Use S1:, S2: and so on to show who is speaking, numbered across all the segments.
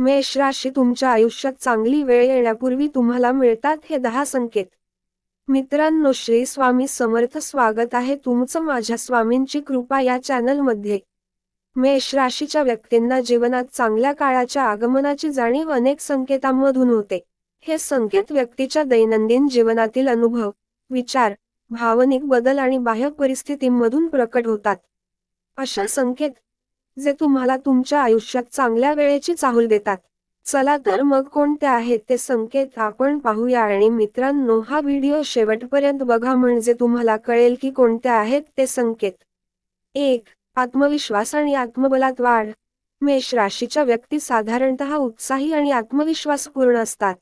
S1: मेष राशी तुमच्या आयुष्यात चांगली वेळ येण्यापूर्वी तुम्हाला मिळतात हे 10 संकेत। मित्रांनो, श्री स्वामी समर्थ, स्वागत आहे तुमचं माझ्या स्वामींची कृपा या चॅनलमध्ये। मेष राशीच्या व्यक्तींना जीवनात चांगल्या काळाच्या आगमनाची जाणीव अनेक संकेतांमधून होते। हे संकेत व्यक्तीच्या दैनंदिन जीवनातील अनुभव, विचार, भावनिक बदल आणि बाह्य परिस्थितींमधून प्रकट होतात। अशा संकेत जे तुम्हाला तुमच्या आयुष्यात चांगल्या वेळेची चाहूल देतात। चला तर मग कोणते आहेत ते संकेत आपण पाहूया। आणि मित्रांनो, हा व्हिडिओ शेवटपर्यंत बघा म्हणजे तुम्हाला कळेल की कोणते आहेत ते संकेत। 1. आत्मविश्वास आणि आत्मबलात वाढ। मेष राशीच्या व्यक्ती साधारणतः उत्साही आणि आत्मविश्वासपूर्ण असतात।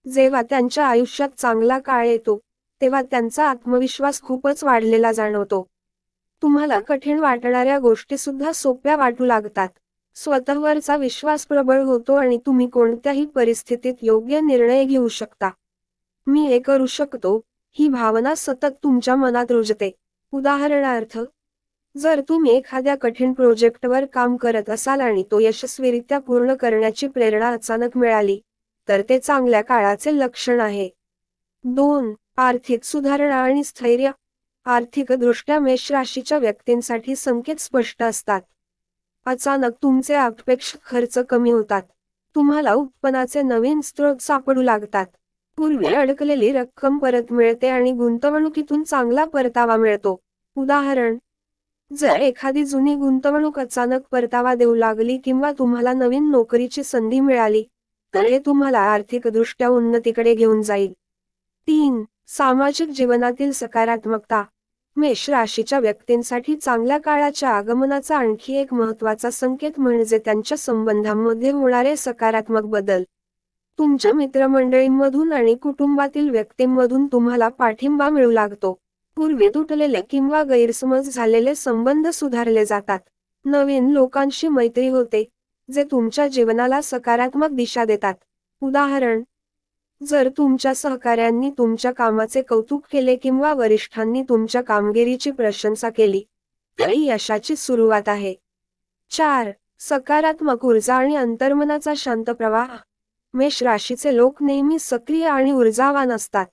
S1: जेव्हा त्यांच्या आयुष्यात चांगला काळ येतो, तेव्हा त्यांचा आत्मविश्वास खूपच वाढलेला जाणवतो। तुम्हाला कठीण वाटणाऱ्या गोष्टी सुद्धा सोप्या वाटू लागतात। स्वतःवरचा विश्वास प्रबळ होतो आणि तुम्ही कोणत्याही परिस्थितीत योग्य निर्णय घेऊ शकता। मी हे करू शकतो, ही भावना सतत तुमच्या मनात रुजते। उदाहरणार्थ, जर तुम्ही एखाद्या कठीण प्रोजेक्टवर काम करत असाल आणि तो यशस्वीरित्या पूर्ण करण्याची प्रेरणा अचानक मिळाली, तर ते चांगल्या काळाचे लक्षण आहे। 2. आर्थिक सुधारणा आणि स्थैर्य। आर्थिकदृष्ट्या मेष राशीच्या व्यक्तींसाठी संकेत स्पष्ट असतात। अचानक तुमचे अपेक्षित खर्च कमी होतात। तुम्हाला उत्पन्नाचे नवीन स्रोत सापडू लागतात। पूर्वी अडकलेली रक्कम परत मिळते आणि गुंतवणुकीतून चांगला परतावा मिळतो। उदाहरण, जर एखादी जुनी गुंतवणूक अचानक परतावा देऊ लागली किंवा तुम्हाला नवीन नोकरीची संधी मिळाली, तर हे तुम्हाला आर्थिकदृष्ट्या उन्नतीकडे घेऊन जाईल। 3. सामाजिक जीवनातील सकारात्मकता। मेष राशीच्या व्यक्तींसाठी चांगल्या काळाच्या आगमनाचा आणखी एक महत्त्वाचा संकेत म्हणजे त्यांच्या संबंधांमध्ये होणारे सकारात्मक बदल। तुमच्या मित्रमंडळींमधून आणि कुटुंबातील व्यक्तींमधून तुम्हाला पाठिंबा मिळू लागतो। पूर्वी तुटलेले किंवा गैरसमज झालेले संबंध सुधारले जातात। नवीन लोकांशी मैत्री होते, जे तुमच्या जीवनाला सकारात्मक दिशा देतात। उदाहरण, जर तुमच्या सहकाऱ्यांनी तुमच्या कामाचे कौतुक केले किंवा वरिष्ठांनी तुमच्या कामगिरीची प्रशंसा केली, तर ही यशाची सुरुवात आहे। 4. सकारात्मक ऊर्जा आणि अंतर्मनाचा शांत प्रवाह। मेष राशीचे लोक नेहमी सक्रिय आणि ऊर्जावान असतात।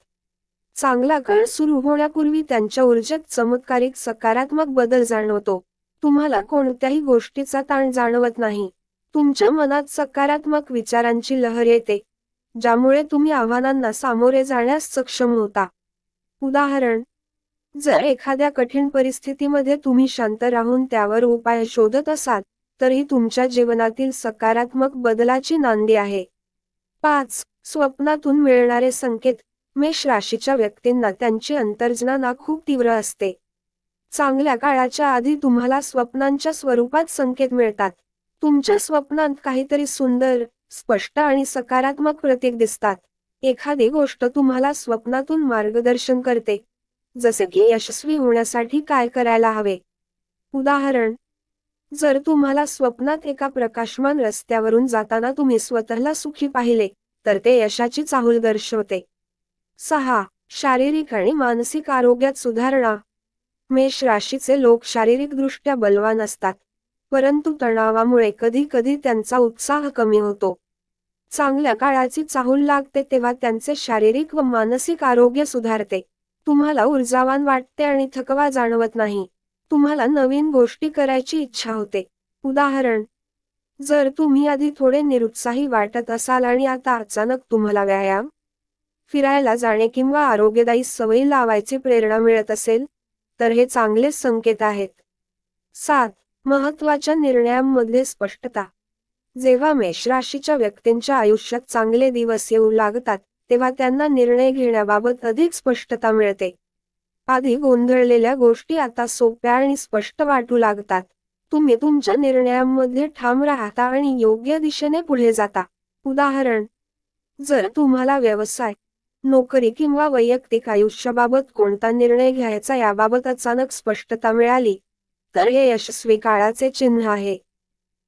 S1: चांगला काळ सुरू होण्यापूर्वी त्यांच्या ऊर्जेत चमत्कारिक सकारात्मक बदल जाणवतो। तुम्हाला कोणत्याही गोष्टीचा ताण जाणवत नाही। तुमच्या मनात सकारात्मक विचारांची लहर येते, ज्यामुळे तुम्ही आव्हानांना सामोरे जाण्यास सक्षम होता। उदाहरण, जर एखाद्या कठीण परिस्थितीमध्ये तुम्ही शांत राहून त्यावर उपाय शोधत असाल, तर ही तुमच्या जीवनातील सकारात्मक बदलाची नांदी आहे। 5. स्वप्नातून मिळणारे संकेत। मेष राशीच्या व्यक्तींना त्यांची अंतर्ज्ञान खूप तीव्र असते। चांगल्या काळाच्या आधी तुम्हाला स्वप्नांच्या स्वरूपात संकेत मिळतात। तुमच्या स्वप्नांत काहीतरी सुंदर, स्पष्ट आणि सकारात्मक प्रतीक दिसतात। एखादी गोष्ट तुम्हाला स्वप्नातून मार्गदर्शन करते, जसे की यशस्वी होण्यासाठी काय करायला हवे। उदाहरण, जर तुम्हाला स्वप्नात एका प्रकाशमान रस्त्यावरून जाताना तुम्ही स्वतःला सुखी पाहिले, तर ते यशाची चाहूल दर्शवते। 6. शारीरिक आणि मानसिक आरोग्यात सुधारणा। मेष राशीचे लोक शारीरिकदृष्ट्या बलवान असतात, परंतु तणावामुळे कधी-कधी त्यांचा उत्साह कमी होतो। चांगल्या काळाची चाहूल लागते तेव्हा त्यांचे शारीरिक व मानसिक आरोग्य सुधारते। तुम्हाला ऊर्जावान वाटते आणि थकवा जाणवत नाही। तुम्हाला नवीन गोष्टी करायची इच्छा होते। उदाहरण, जर तुम्ही आधी थोडे निरुत्साही वाटत असाल आणि आता अचानक तुम्हाला व्यायाम, फिरायला जाणे किंवा आरोग्यदायी सवयी लावायची प्रेरणा मिळत असेल, तर हे चांगले संकेत आहेत। 7. महत्त्वाच्या निर्णयांमध्ये स्पष्टता। जेव्हा मेष राशीच्या व्यक्तींच्या आयुष्यात चांगले दिवस येऊ लागतात, तेव्हा त्यांना निर्णय घेण्याबाबत अधिक स्पष्टता मिळते। आधी गोंधळलेल्या गोष्टी आता सोप्या आणि स्पष्ट वाटू लागतात। तुम्ही तुमच्या निर्णयांमध्ये ठाम राहता आणि योग्य दिशेने पुढे जाता। उदाहरण, जर तुम्हाला व्यवसाय, नोकरी किंवा वैयक्तिक आयुष्याबाबत कोणता निर्णय घ्यायचा याबाबत अचानक स्पष्टता मिळाली, तर हे यशस्वी काळाचे चिन्ह आहे।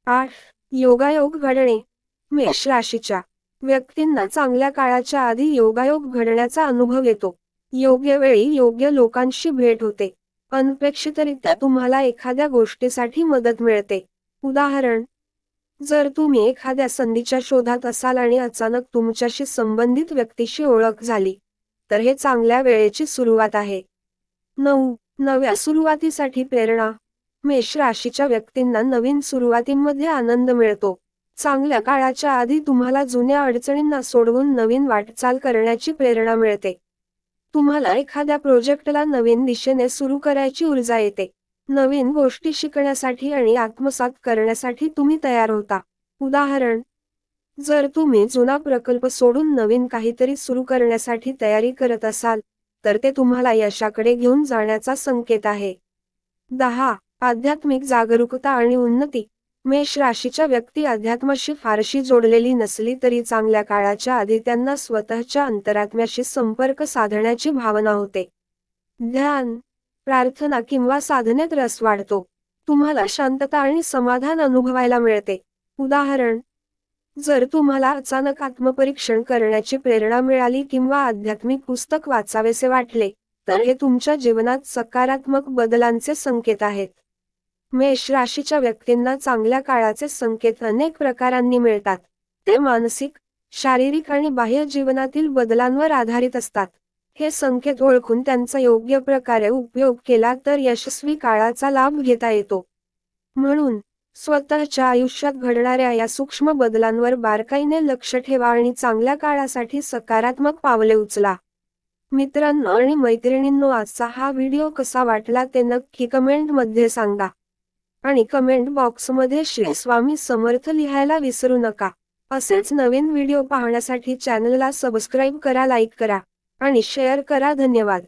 S1: 8. योगायोग घडणे। मेष राशीच्या व्यक्तींना चांगल्या काळाच्या आधी योगायोग घडण्याचा अनुभव येतो। योग्य वेळी योग्य लोकांशी भेट होते। अनपेक्षितरित्या तुम्हाला एखाद्या गोष्टीसाठी मदत मिळते। उदाहरण, जर तुम्ही एखाद्या संधीच्या शोधात असाल आणि अचानक तुमच्याशी संबंधित व्यक्तीशी ओळख झाली, तर हे चांगल्या वेळेची सुरुवात आहे. 9. नव्या सुरुवातीसाठी प्रेरणा. मेष राशीच्या व्यक्तींना नवीन सुरुवातींमध्ये आनंद मिळतो. चांगल्या काळाच्या आधी तुम्हाला जुन्या अडचणींना सोडवून नवीन वाटचाल करण्याची प्रेरणा मिळते. तुम्हाला एखाद्या प्रोजेक्टला नवीन दिशेने सुरू करायची ऊर्जा येते. नवीन गोष्टी शिकण्यासाठी आणि आत्मसात करण्यासाठी तुम्ही तयार होता. उदाहरण, जर तुम्ही जुना प्रकल्प सोडून नवीन काहीतरी सुरू करण्यासाठी तयारी करत असाल, तर ते तुम्हाला यशाकडे घेऊन जाण्याचा संकेत आहे. 10. आध्यात्मिक जागरूकता आणि उन्नती. मेष राशीच्या व्यक्ती अध्यात्माशी फारशी जोडलेली नसली तरी चांगल्या काळाच्या आधी त्यांना स्वतःच्या अंतरात्म्याशी संपर्क साधण्याची भावना होते. ध्यान, प्रार्थना किंवा साधनेत रस वाढतो. तुम्हाला शांतता आणि समाधान अनुभवायला मिळते. उदाहरण, जर तुम्हाला अचानक आत्मपरीक्षण करण्याची प्रेरणा मिळाली किंवा आध्यात्मिक पुस्तक वाचावेसे वाटले, तर हे तुमच्या जीवनात सकारात्मक बदलांचे संकेत आहेत. मेष राशीच्या व्यक्तींना चांगल्या काळाचे संकेत अनेक प्रकारांनी मिळतात. ते मानसिक, शारीरिक आणि बाह्य जीवनातील बदलांवर आधारित असतात. हे संकेत ओळखून त्यांचा योग्य प्रकारे उपयोग केला तर यशस्वी काळाचा लाभ घेता येतो. म्हणून, स्वतःच्या आयुष्यात घडणाऱ्या या सूक्ष्म बदलांवर बारकाईने लक्ष ठेवा आणि चांगल्या काळासाठी सकारात्मक पावले उचला. मित्रांनो आणि मैत्रिणींनो, आजचा हा व्हिडिओ कसा वाटला ते नक्की कमेंटमध्ये सांगा. आणि कमेंट बॉक्समध्ये श्री स्वामी समर्थ लिहायला विसरू नका. असेच नवीन व्हिडिओ पाहण्यासाठी चॅनलला सबस्क्राईब करा, लाईक करा आणि शेअर करा. धन्यवाद.